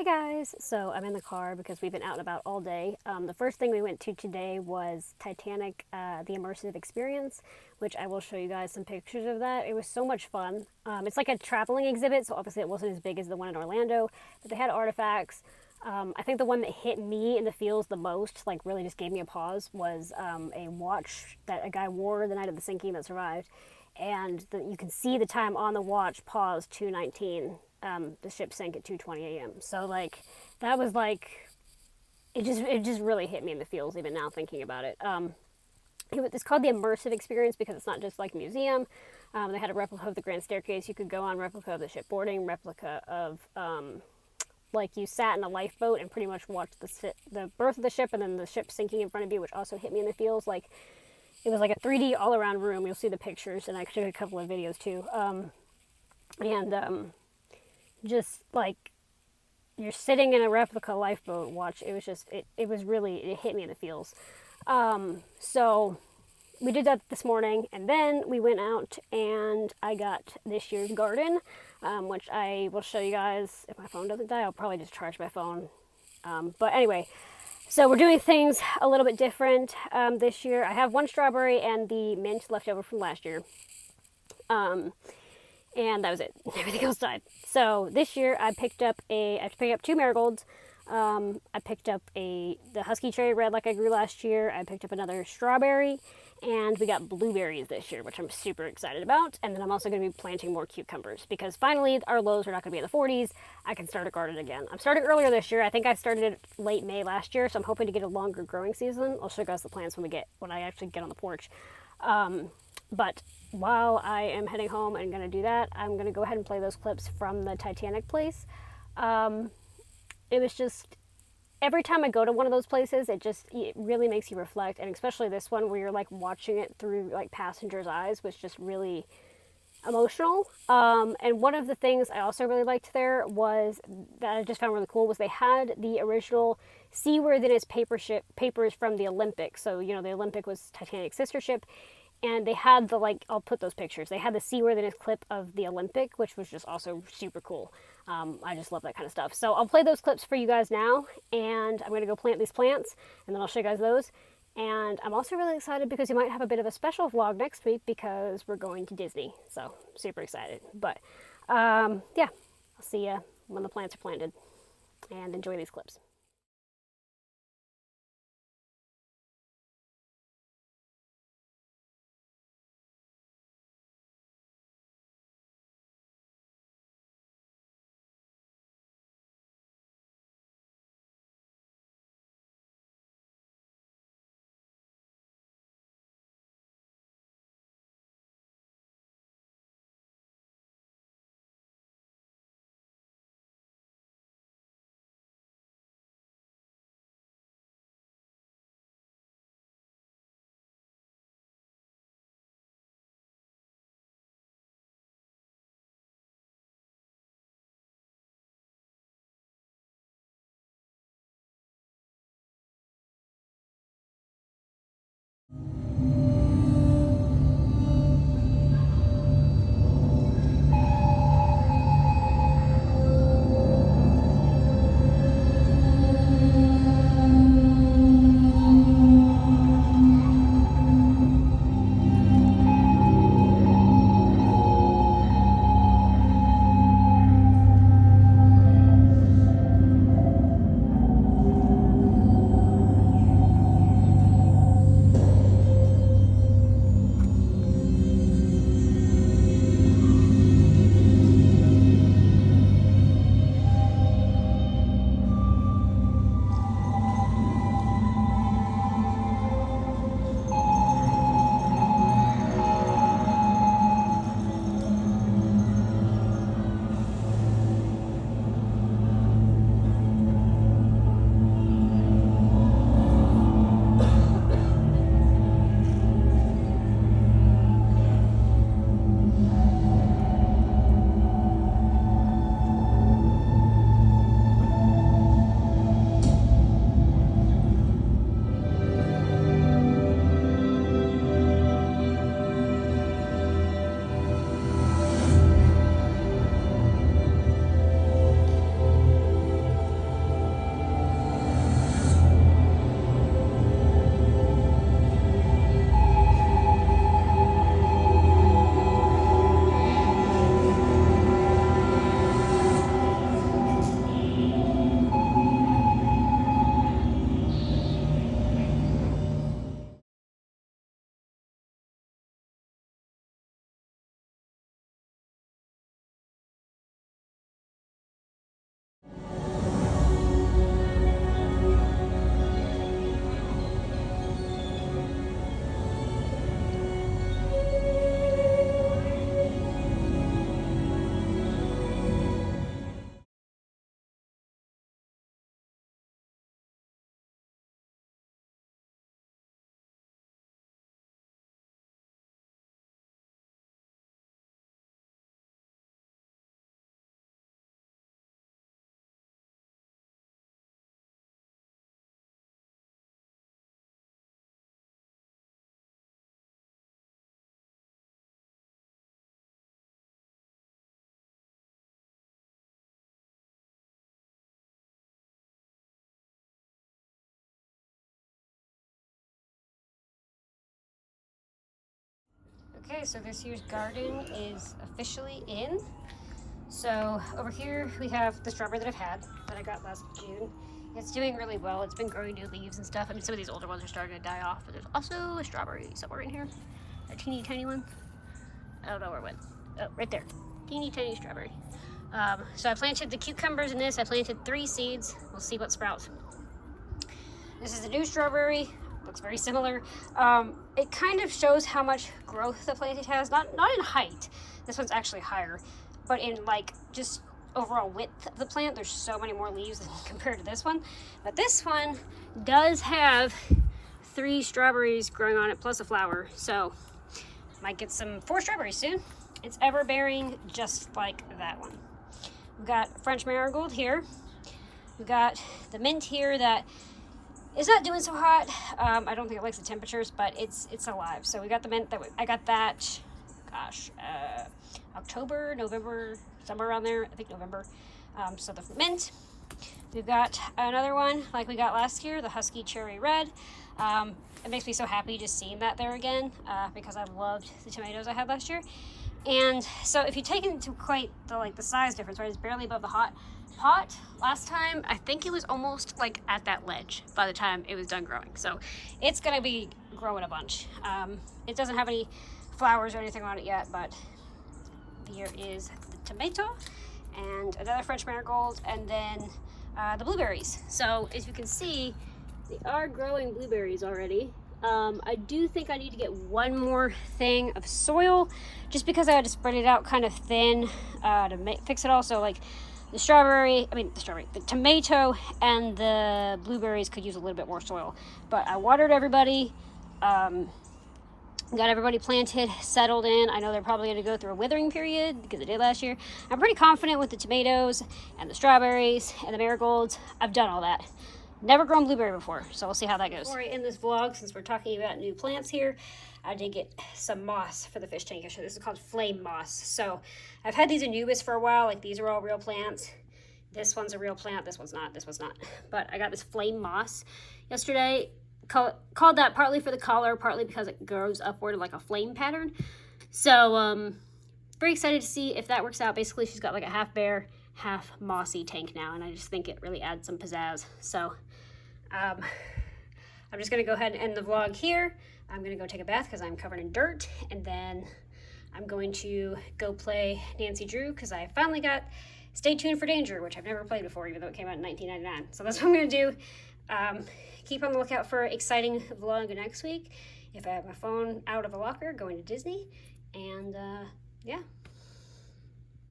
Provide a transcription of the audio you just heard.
Hey guys! So I'm in the car because we've been out and about all day. The first thing we went to today was Titanic, the immersive experience, which I will show you guys some pictures of that. It was so much fun. It's like a traveling exhibit, so obviously it wasn't as big as the one in Orlando, but they had artifacts. I think the one that hit me in the feels the most, like really just gave me a pause, was a watch that a guy wore the night of the sinking that survived. And you can see the time on the watch pause 2:19. The ship sank at 2:20 a.m. So like that was like it just really hit me in the feels even now thinking about it. It's called the immersive experience because it's not just like a museum. They had a replica of the grand staircase you could go on, replica of the shipboarding, replica of like you sat in a lifeboat and pretty much watched the birth of the ship and then the ship sinking in front of you, which also hit me in the feels. Like it was like a 3D all around room. You'll see the pictures, and I took a couple of videos too. And just like you're sitting in a replica lifeboat watch. It was just it was really, it hit me in the feels. So we did that this morning, and then we went out and I got this year's garden, which I will show you guys if my phone doesn't die. I'll probably just charge my phone. But anyway, so we're doing things a little bit different this year. I have one strawberry and the mint left over from last year. And that was it. Everything else died. So this year I picked up two marigolds. I picked up the husky cherry red like I grew last year. I picked up another strawberry, and we got blueberries this year, which I'm super excited about. And then I'm also going to be planting more cucumbers because finally our lows are not going to be in the 40s. I can start a garden again. I'm starting earlier this year. I think I started it late May last year, so I'm hoping to get a longer growing season. I'll show you guys the plants when I actually get on the porch. But while I am heading home and going to do that, I'm going to go ahead and play those clips from the Titanic place. It was just, every time I go to one of those places, it really makes you reflect, and especially this one where you're like watching it through like passengers' eyes was just really emotional. And one of the things I also really liked there was that I just found really cool was they had the original seaworthiness papers from the Olympic. So the Olympic was Titanic's sister ship, and they had I'll put those pictures. They had the seaworthiness clip of the Olympic, which was just also super cool. I just love that kind of stuff. So I'll play those clips for you guys now, and I'm going to go plant these plants, and then I'll show you guys those. And I'm also really excited because we might have a bit of a special vlog next week because we're going to Disney. So super excited. But yeah, I'll see you when the plants are planted, and enjoy these clips. Okay, so this year's garden is officially in. So over here we have the strawberry that I've had, that I got last June. It's doing really well. It's been growing new leaves and stuff. I mean, some of these older ones are starting to die off, but there's also a strawberry somewhere in here. A teeny tiny one. I don't know where it went. Oh, right there. Teeny tiny strawberry. So I planted the cucumbers in this. I planted 3 seeds. We'll see what sprouts. This is a new strawberry. Looks very similar. It kind of shows how much growth the plant has. Not in height. This one's actually higher, but in like just overall width of the plant. There's so many more leaves compared to this one. But this one does have 3 strawberries growing on it plus a flower. So might get some 4 strawberries soon. It's ever bearing just like that one. We've got French marigold here. We've got the mint here that is not doing so hot. I don't think it likes the temperatures, but it's alive. So we got the mint that I got that, gosh, October, November, somewhere around there. I think November. So the mint. We've got another one like we got last year, the Husky Cherry Red. It makes me so happy just seeing that there again because I loved the tomatoes I had last year. And so if you take into quite the size difference, right, it's barely above the pot. Last time, I think it was almost like at that ledge by the time it was done growing. So it's gonna be growing a bunch. It doesn't have any flowers or anything on it yet, but here is the tomato and another French marigold, and then the blueberries. So as you can see, they are growing blueberries already. I do think I need to get one more thing of soil just because I had to spread it out kind of thin to fix it all. So like the tomato and the blueberries could use a little bit more soil. But I watered everybody, got everybody planted, settled in. I know they're probably going to go through a withering period because it did last year. I'm pretty confident with the tomatoes and the strawberries and the marigolds. I've done all that. Never grown blueberry before, so we'll see how that goes. Before I end this vlog, since we're talking about new plants here, I did get some moss for the fish tank. This is called flame moss. So I've had these Anubis for a while. Like, these are all real plants. This one's a real plant. This one's not. This one's not. But I got this flame moss yesterday. Called that partly for the color, partly because it grows upward like a flame pattern. So very excited to see if that works out. Basically, she's got like a half bare, half mossy tank now, and I just think it really adds some pizzazz. So I'm just gonna go ahead and end the vlog here. I'm gonna go take a bath because I'm covered in dirt, and then I'm going to go play Nancy Drew because I finally got Stay Tuned for Danger, which I've never played before, even though it came out in 1999. So that's what I'm gonna do. Keep on the lookout for an exciting vlog next week if I have my phone out of a locker going to Disney. And yeah.